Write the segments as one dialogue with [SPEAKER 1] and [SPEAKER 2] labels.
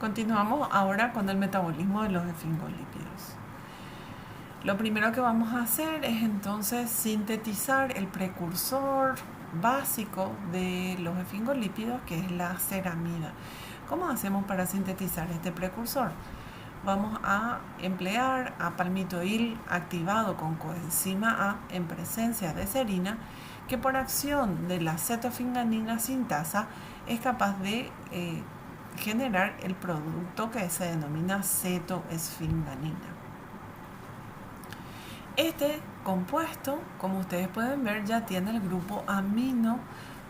[SPEAKER 1] Continuamos ahora con el metabolismo de los esfingolípidos. Lo primero que vamos a hacer es entonces sintetizar el precursor básico de los esfingolípidos, que es la ceramida. ¿Cómo hacemos para sintetizar este precursor? Vamos a emplear a palmitoil activado con coenzima A en presencia de serina, que por acción de la cetofinganina sintasa es capaz de generar el producto que se denomina cetoesfinganina. Este compuesto, como ustedes pueden ver, ya tiene el grupo amino,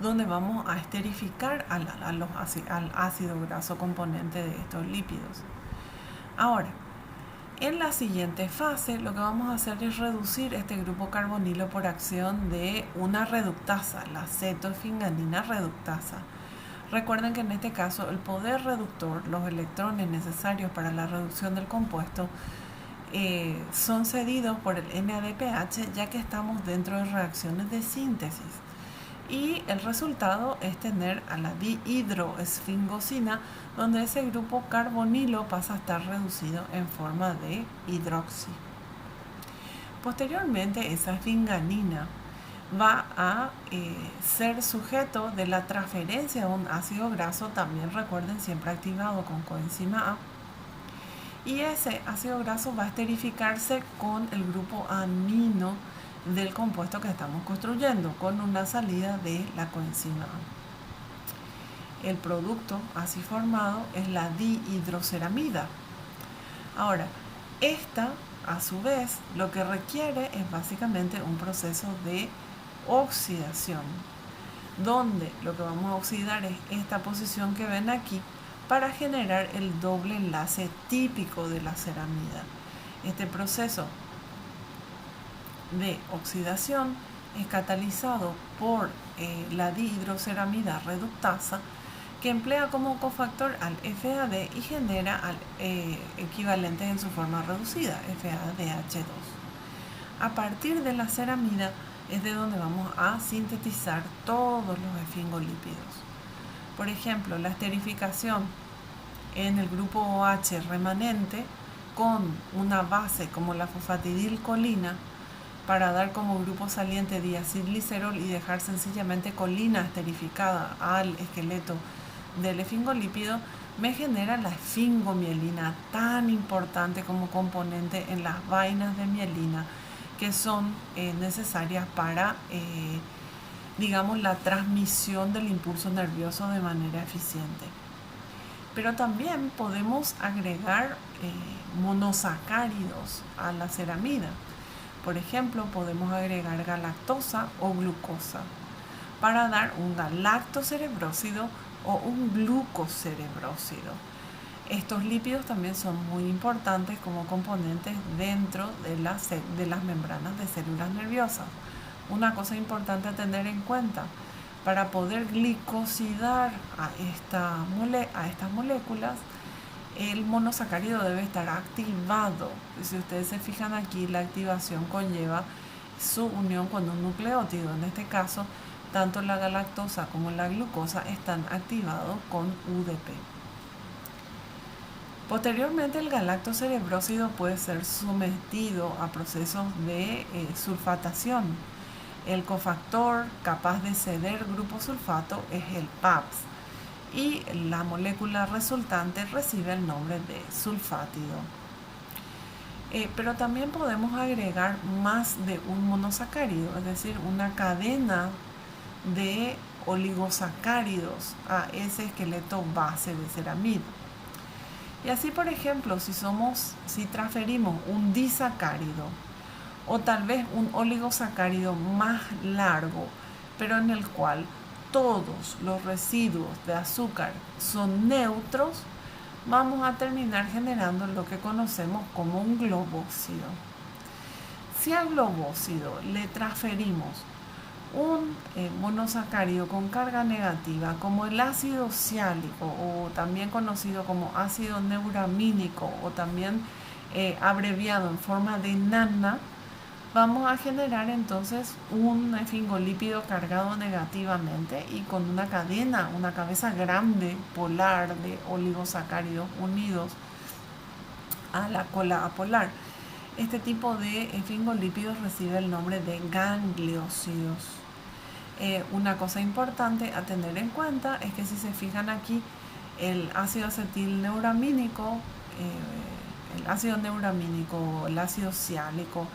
[SPEAKER 1] donde vamos a esterificar al ácido graso componente de estos lípidos. Ahora, en la siguiente fase, lo que vamos a hacer es reducir este grupo carbonilo por acción de una reductasa, la cetoesfinganina reductasa. Recuerden que en este caso el poder reductor, los electrones necesarios para la reducción del compuesto, son cedidos por el NADPH, ya que estamos dentro de reacciones de síntesis. Y el resultado es tener a la dihidroesfingosina, donde ese grupo carbonilo pasa a estar reducido en forma de hidroxi. Posteriormente, esa esfinganina va a ser sujeto de la transferencia de un ácido graso, también recuerden siempre activado con coenzima A, y ese ácido graso va a esterificarse con el grupo amino del compuesto que estamos construyendo, con una salida de la coenzima A. El producto así formado es la dihidroceramida. Ahora, esta a su vez lo que requiere es básicamente un proceso de oxidación, donde lo que vamos a oxidar es esta posición que ven aquí para generar el doble enlace típico de la ceramida. Este proceso de oxidación es catalizado por la dihidroceramida reductasa, que emplea como cofactor al FAD y genera equivalentes en su forma reducida, FADH2. A partir de la ceramida es de donde vamos a sintetizar todos los esfingolípidos. Por ejemplo, la esterificación en el grupo OH remanente con una base como la fosfatidilcolina para dar como grupo saliente diacilglicerol y dejar sencillamente colina esterificada al esqueleto del esfingolípido, me genera la esfingomielina, tan importante como componente en las vainas de mielina, que son necesarias para, la transmisión del impulso nervioso de manera eficiente. Pero también podemos agregar monosacáridos a la ceramida. Por ejemplo, podemos agregar galactosa o glucosa para dar un galactocerebrósido o un glucocerebrósido. Estos lípidos también son muy importantes como componentes dentro de las membranas de células nerviosas. Una cosa importante a tener en cuenta: para poder glicosidar a estas moléculas, el monosacárido debe estar activado. Si ustedes se fijan aquí, la activación conlleva su unión con un nucleótido. En este caso, tanto la galactosa como la glucosa están activados con UDP. Posteriormente, el galactocerebrósido puede ser sometido a procesos de sulfatación. El cofactor capaz de ceder grupo sulfato es el PAPS, y la molécula resultante recibe el nombre de sulfátido. Pero también podemos agregar más de un monosacárido, es decir, una cadena de oligosacáridos a ese esqueleto base de ceramida. Y así, por ejemplo, si transferimos un disacárido o tal vez un oligosacárido más largo, pero en el cual todos los residuos de azúcar son neutros, vamos a terminar generando lo que conocemos como un globósido. Si al globósido le transferimos un monosacárido con carga negativa, como el ácido siálico, o también conocido como ácido neuramínico, o también abreviado en forma de NANA, vamos a generar entonces un esfingolípido cargado negativamente y con una cadena, una cabeza grande polar de oligosacáridos unidos a la cola apolar. Este tipo de esfingolípidos recibe el nombre de gangliósidos. Una cosa importante a tener en cuenta es que si se fijan aquí, el ácido acetilneuramínico, el ácido neuramínico, el ácido ciálico,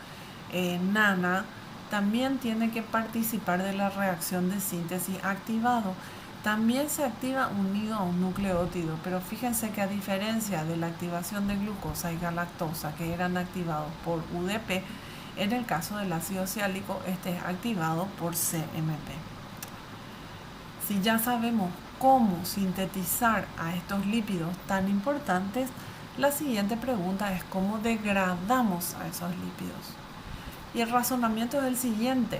[SPEAKER 1] NANA, también tiene que participar de la reacción de síntesis activado. También se activa unido a un nucleótido, pero fíjense que a diferencia de la activación de glucosa y galactosa, que eran activados por UDP, en el caso del ácido ciálico, este es activado por CMP. Si ya sabemos cómo sintetizar a estos lípidos tan importantes, la siguiente pregunta es cómo degradamos a esos lípidos. Y el razonamiento es el siguiente.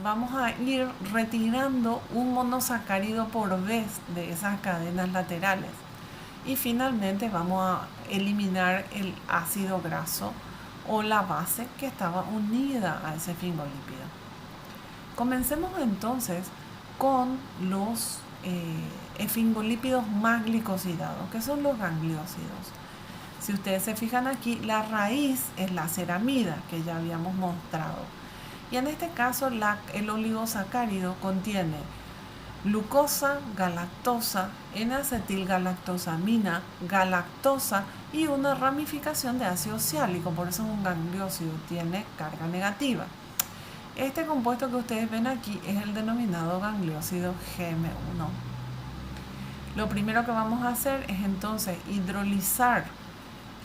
[SPEAKER 1] Vamos a ir retirando un monosacárido por vez de esas cadenas laterales. Y finalmente vamos a eliminar el ácido graso o la base que estaba unida a ese esfingolípido. Comencemos entonces con los esfingolípidos más glicosidados, que son los gangliósidos. Si ustedes se fijan aquí, la raíz es la ceramida que ya habíamos mostrado. Y en este caso el oligosacárido contiene glucosa, galactosa, N-acetilgalactosamina, galactosa y una ramificación de ácido ciálico, por eso es un gangliósido, tiene carga negativa. Este compuesto que ustedes ven aquí es el denominado gangliósido GM1. Lo primero que vamos a hacer es entonces hidrolizar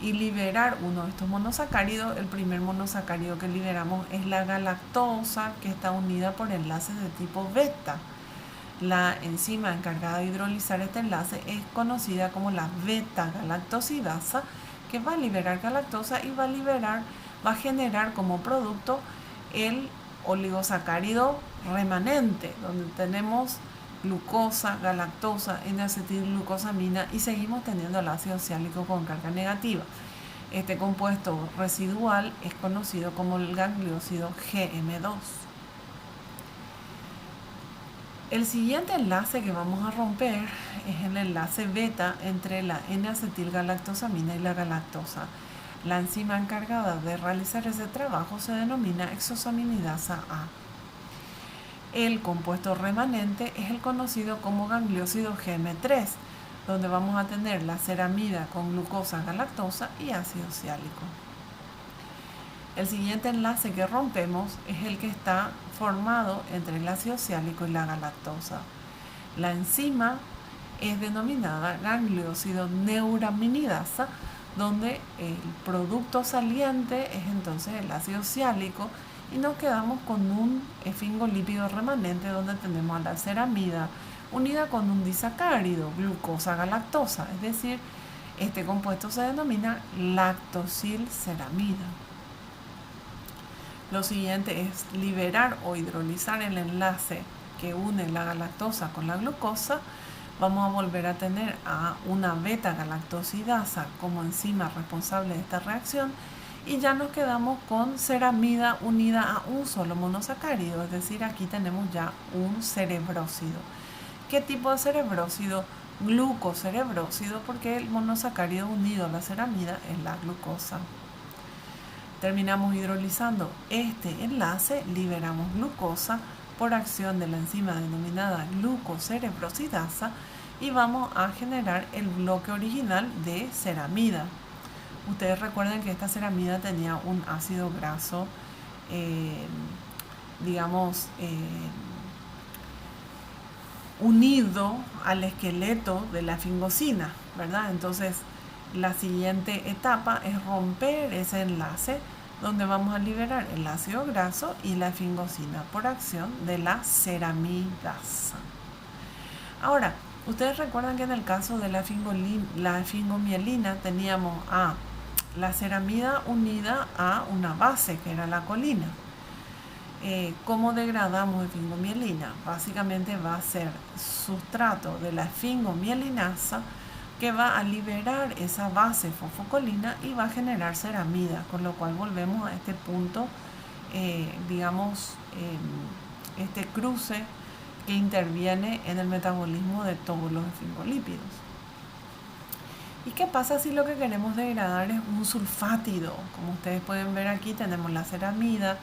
[SPEAKER 1] y liberar uno de estos monosacáridos. El primer monosacárido que liberamos es la galactosa, que está unida por enlaces de tipo beta. La enzima encargada de hidrolizar este enlace es conocida como la beta-galactosidasa, que va a liberar galactosa y va a generar como producto el oligosacárido remanente, donde tenemos glucosa, galactosa, N-acetilglucosamina y seguimos teniendo el ácido ciálico con carga negativa. Este compuesto residual es conocido como el gangliósido GM2. El siguiente enlace que vamos a romper es el enlace beta entre la N-acetilgalactosamina y la galactosa. La enzima encargada de realizar ese trabajo se denomina exosaminidasa A. El compuesto remanente es el conocido como gangliósido GM3, donde vamos a tener la ceramida con glucosa, galactosa y ácido ciálico. El siguiente enlace que rompemos es el que está formado entre el ácido ciálico y la galactosa. La enzima es denominada gangliósido neuraminidasa, donde el producto saliente es entonces el ácido ciálico y nos quedamos con un esfingolípido remanente donde tenemos a la ceramida unida con un disacárido, glucosa-galactosa, es decir, este compuesto se denomina lactosilceramida. Lo siguiente es liberar o hidrolizar el enlace que une la galactosa con la glucosa. Vamos a volver a tener a una beta-galactosidasa como enzima responsable de esta reacción y ya nos quedamos con ceramida unida a un solo monosacárido, es decir, aquí tenemos ya un cerebrósido. ¿Qué tipo de cerebrósido? Glucocerebrósido, porque el monosacárido unido a la ceramida es la glucosa. Terminamos hidrolizando este enlace, liberamos glucosa por acción de la enzima denominada glucocerebrosidasa y vamos a generar el bloque original de ceramida. Ustedes recuerden que esta ceramida tenía un ácido graso, unido al esqueleto de la esfingosina, ¿verdad? Entonces, la siguiente etapa es romper ese enlace donde vamos a liberar el ácido graso y la esfingosina por acción de la ceramidasa. Ahora, ustedes recuerdan que en el caso de la esfingomielina teníamos a la ceramida unida a una base que era la colina. ¿Cómo degradamos esfingomielina? Básicamente va a ser sustrato de la esfingomielinasa que va a liberar esa base fosfocolina y va a generar ceramida, con lo cual volvemos a este punto este cruce que interviene en el metabolismo de todos los esfingolípidos. ¿Y qué pasa si lo que queremos degradar es un sulfátido? Como ustedes pueden ver aquí tenemos la ceramida,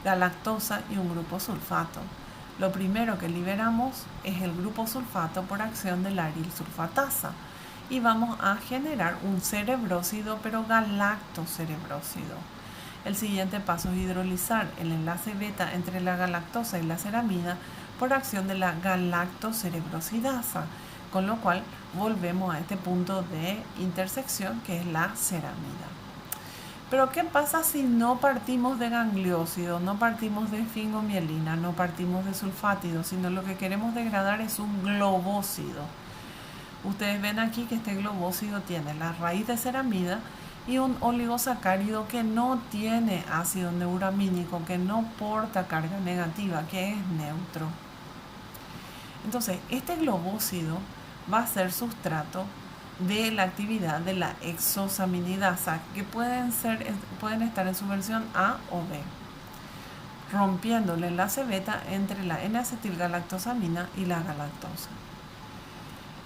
[SPEAKER 1] la lactosa y un grupo sulfato. Lo primero que liberamos es el grupo sulfato por acción de la aril sulfatasa y vamos a generar un cerebrósido, pero galactocerebrósido. El siguiente paso es hidrolizar el enlace beta entre la galactosa y la ceramida por acción de la galactocerebrosidasa, con lo cual volvemos a este punto de intersección que es la ceramida. Pero ¿qué pasa si no partimos de gangliósido, no partimos de esfingomielina, no partimos de sulfátido, sino lo que queremos degradar es un globósido? Ustedes ven aquí que este globósido tiene la raíz de ceramida y un oligosacárido que no tiene ácido neuramínico, que no porta carga negativa, que es neutro. Entonces, este globósido va a ser sustrato de la actividad de la exosaminidasa, que pueden estar en su versión A o B, rompiendo el enlace beta entre la N-acetilgalactosamina y la galactosa.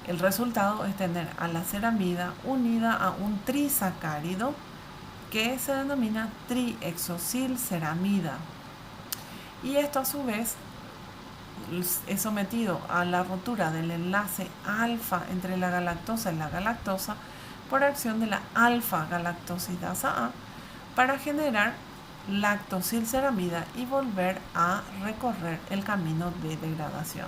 [SPEAKER 1] El resultado es tener a la ceramida unida a un trisacárido que se denomina triexosilceramida. Y esto a su vez es sometido a la rotura del enlace alfa entre la galactosa y la galactosa por acción de la alfa-galactosidasa A para generar lactosilceramida y volver a recorrer el camino de degradación.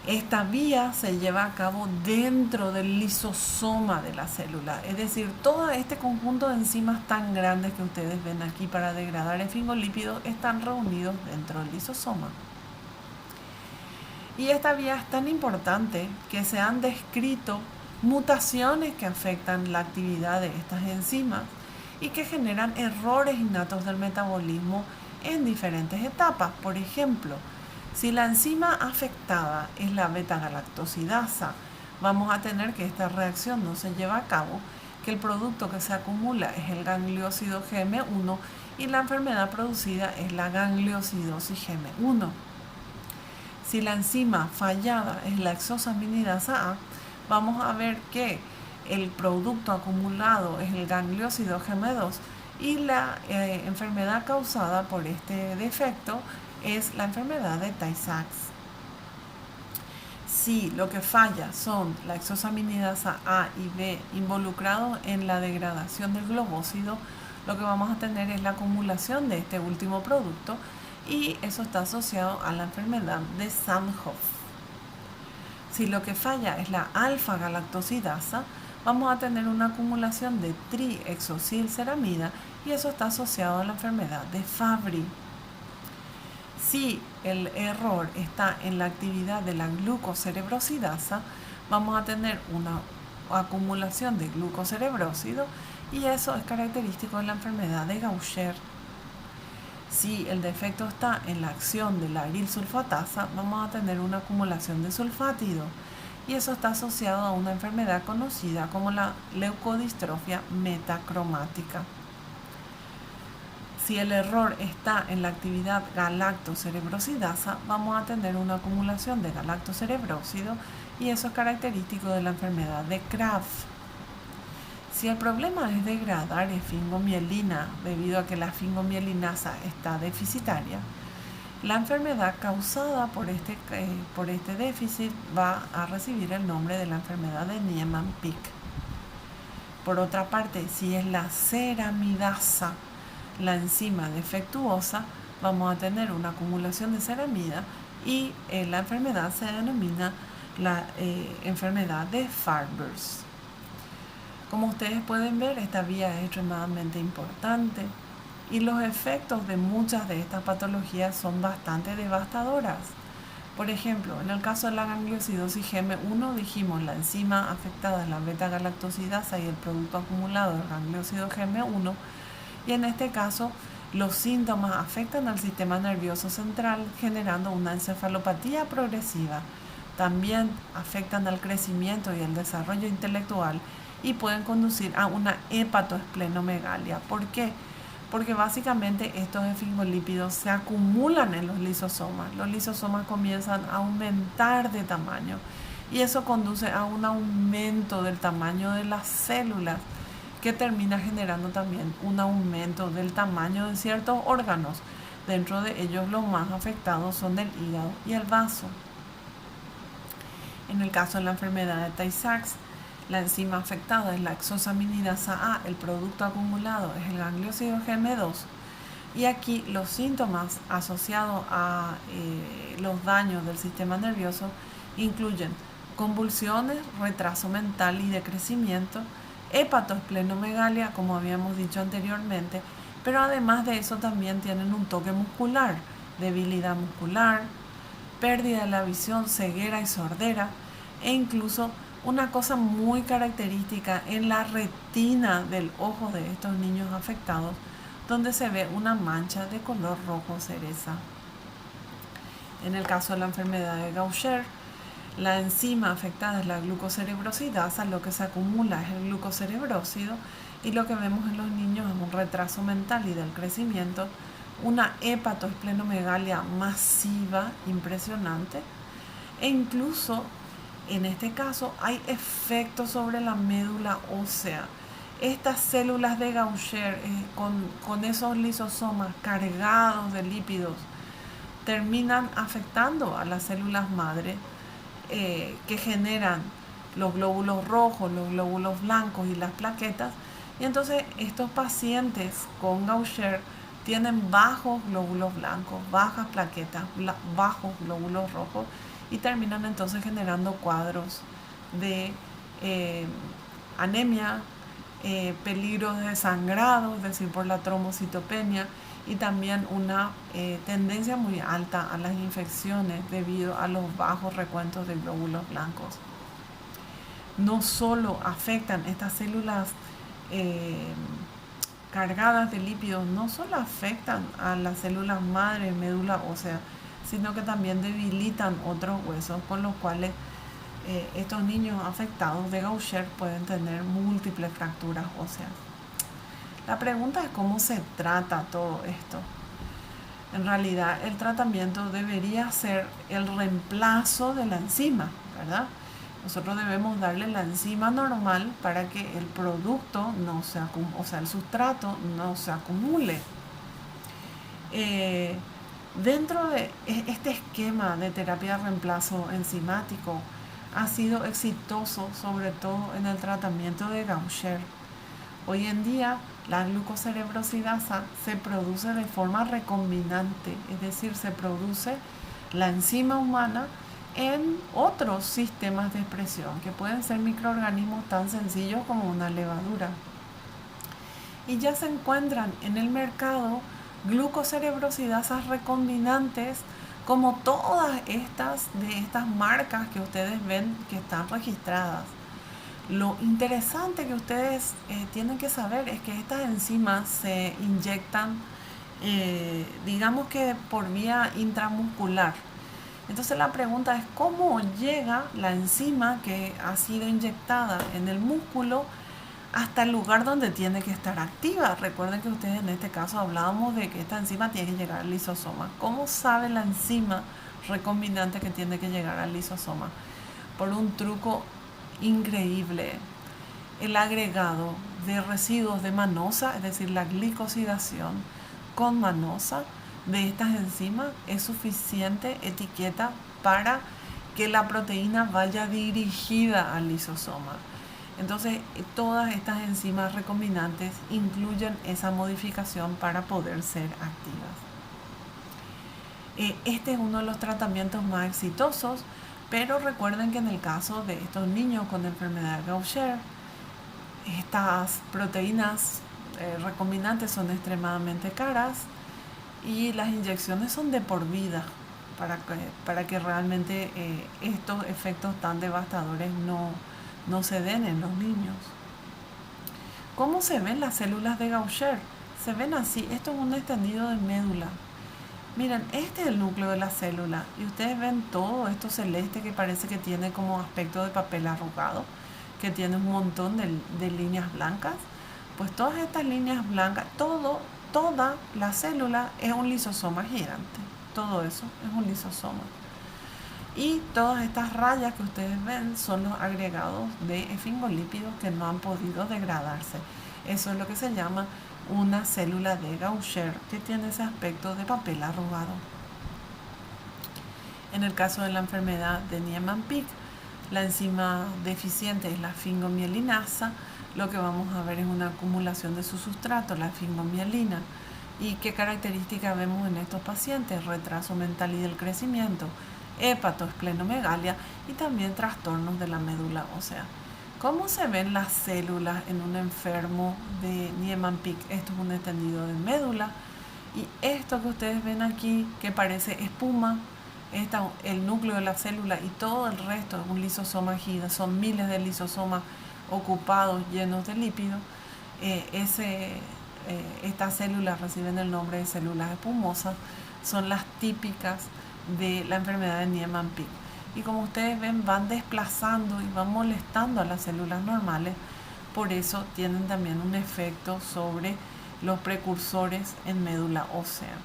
[SPEAKER 1] Esta vía se lleva a cabo dentro del lisosoma de la célula, es decir, todo este conjunto de enzimas tan grandes que ustedes ven aquí para degradar esfingolípidos están reunidos dentro del lisosoma. Y esta vía es tan importante que se han descrito mutaciones que afectan la actividad de estas enzimas y que generan errores innatos del metabolismo en diferentes etapas. Por ejemplo, si la enzima afectada es la beta-galactosidasa, vamos a tener que esta reacción no se lleva a cabo, que el producto que se acumula es el gangliósido GM1 y la enfermedad producida es la gangliosidosis GM1. Si la enzima fallada es la exosaminidasa A, vamos a ver que el producto acumulado es el gangliósido GM2 y la enfermedad causada por este defecto es la enfermedad de Tay-Sachs. Si lo que falla son la exosaminidasa A y B involucrados en la degradación del globósido, lo que vamos a tener es la acumulación de este último producto y eso está asociado a la enfermedad de Sandhoff. Si lo que falla es la alfa-galactosidasa, vamos a tener una acumulación de triexosilceramida y eso está asociado a la enfermedad de Fabry. Si el error está en la actividad de la glucocerebrosidasa, vamos a tener una acumulación de glucocerebrósido y eso es característico de la enfermedad de Gaucher. Si el defecto está en la acción de la aril sulfatasa, vamos a tener una acumulación de sulfátido y eso está asociado a una enfermedad conocida como la leucodistrofia metacromática. Si el error está en la actividad galactocerebrosidasa, vamos a tener una acumulación de galactocerebrósido y eso es característico de la enfermedad de Kraft. Si el problema es degradar esfingomielina debido a que la esfingomielinasa está deficitaria, la enfermedad causada por este déficit va a recibir el nombre de la enfermedad de Niemann-Pick. Por otra parte, si es la ceramidasa, la enzima defectuosa, vamos a tener una acumulación de ceramida y la enfermedad se denomina la enfermedad de Farber's. Como ustedes pueden ver, esta vía es extremadamente importante y los efectos de muchas de estas patologías son bastante devastadoras. Por ejemplo, en el caso de la gangliosidosis GM1 dijimos la enzima afectada es la beta-galactosidasa y el producto acumulado del gangliósido GM1 y en este caso los síntomas afectan al sistema nervioso central generando una encefalopatía progresiva. También afectan al crecimiento y el desarrollo intelectual y pueden conducir a una hepatoesplenomegalia. ¿Por qué? porque básicamente estos esfingolípidos se acumulan en los lisosomas. Los lisosomas comienzan a aumentar de tamaño y eso conduce a un aumento del tamaño de las células, que termina generando también un aumento del tamaño de ciertos órganos. Dentro de ellos los más afectados son el hígado y el vaso. En el caso de la enfermedad de Tay-Sachs, la enzima afectada es la exosaminidasa A, el producto acumulado es el gangliósido GM2, y aquí los síntomas asociados a los daños del sistema nervioso incluyen convulsiones, retraso mental y decrecimiento, hepatoesplenomegalia, como habíamos dicho anteriormente, pero además de eso también tienen un toque muscular, debilidad muscular, pérdida de la visión, ceguera y sordera, e incluso una cosa muy característica en la retina del ojo de estos niños afectados, donde se ve una mancha de color rojo cereza. En el caso de la enfermedad de Gaucher, la enzima afectada es la glucocerebrosidasa, lo que se acumula es el glucocerebrósido, y lo que vemos en los niños es un retraso mental y del crecimiento, una hepatoesplenomegalia masiva, impresionante, e incluso en este caso hay efectos sobre la médula ósea. Estas células de Gaucher con esos lisosomas cargados de lípidos terminan afectando a las células madre que generan los glóbulos rojos, los glóbulos blancos y las plaquetas. Y entonces estos pacientes con Gaucher tienen bajos glóbulos blancos, bajas plaquetas, bajos glóbulos rojos, y terminan entonces generando cuadros de anemia, peligros de sangrado, es decir, por la trombocitopenia, y también una tendencia muy alta a las infecciones debido a los bajos recuentos de glóbulos blancos. No solo afectan estas células cargadas de lípidos, no solo afectan a las células madre, médula ósea, sino que también debilitan otros huesos, con los cuales estos niños afectados de Gaucher pueden tener múltiples fracturas óseas. La pregunta es cómo se trata todo esto. En realidad, el tratamiento debería ser el reemplazo de la enzima, ¿verdad? Nosotros debemos darle la enzima normal para que el producto no se acumule, o sea, el sustrato no se acumule. Dentro de este esquema de terapia de reemplazo enzimático ha sido exitoso, sobre todo en el tratamiento de Gaucher. Hoy en día, la glucocerebrosidasa se produce de forma recombinante, es decir, se produce la enzima humana en otros sistemas de expresión, que pueden ser microorganismos tan sencillos como una levadura. Y ya se encuentran en el mercado glucocerebrosidasas recombinantes, como todas estas marcas que ustedes ven que están registradas. Lo interesante que ustedes tienen que saber es que estas enzimas se inyectan, digamos que por vía intramuscular. Entonces la pregunta es cómo llega la enzima que ha sido inyectada en el músculo hasta el lugar donde tiene que estar activa. Recuerden que ustedes en este caso hablábamos de que esta enzima tiene que llegar al lisosoma. ¿Cómo sabe la enzima recombinante que tiene que llegar al lisosoma? Por un truco increíble. El agregado de residuos de manosa, es decir, la glicosidación con manosa de estas enzimas es suficiente etiqueta para que la proteína vaya dirigida al lisosoma. Entonces, todas estas enzimas recombinantes incluyen esa modificación para poder ser activas. Este es uno de los tratamientos más exitosos, pero recuerden que en el caso de estos niños con enfermedad de Gaucher, estas proteínas recombinantes son extremadamente caras y las inyecciones son de por vida para que realmente estos efectos tan devastadores no se den en los niños. ¿Cómo se ven las células de Gaucher? Se ven así. Esto es un extendido de médula. Miren, este es el núcleo de la célula y ustedes ven todo esto celeste que parece que tiene como aspecto de papel arrugado, que tiene un montón de líneas blancas. Pues todas estas líneas blancas, todo toda la célula es un lisosoma gigante. Todo eso es un lisosoma. Y todas estas rayas que ustedes ven son los agregados de esfingolípidos que no han podido degradarse. Eso es lo que se llama una célula de Gaucher, que tiene ese aspecto de papel arrugado. En el caso de la enfermedad de Niemann-Pick, la enzima deficiente es la esfingomielinasa. Lo que vamos a ver es una acumulación de su sustrato, la esfingomielina. ¿Y qué características vemos en estos pacientes? Retraso mental y del crecimiento, hepatoesplenomegalia y también trastornos de la médula ósea. ¿Cómo se ven las células en un enfermo de Niemann-Pick? Esto es un extendido de médula. Y esto que ustedes ven aquí, que parece espuma, el núcleo de la célula y todo el resto es un lisosoma gigante, son miles de lisosomas ocupados llenos de lípidos. Estas células reciben el nombre de células espumosas, son las típicas de la enfermedad de Niemann-Pick. Y como ustedes ven, van desplazando y van molestando a las células normales, por eso tienen también un efecto sobre los precursores en médula ósea.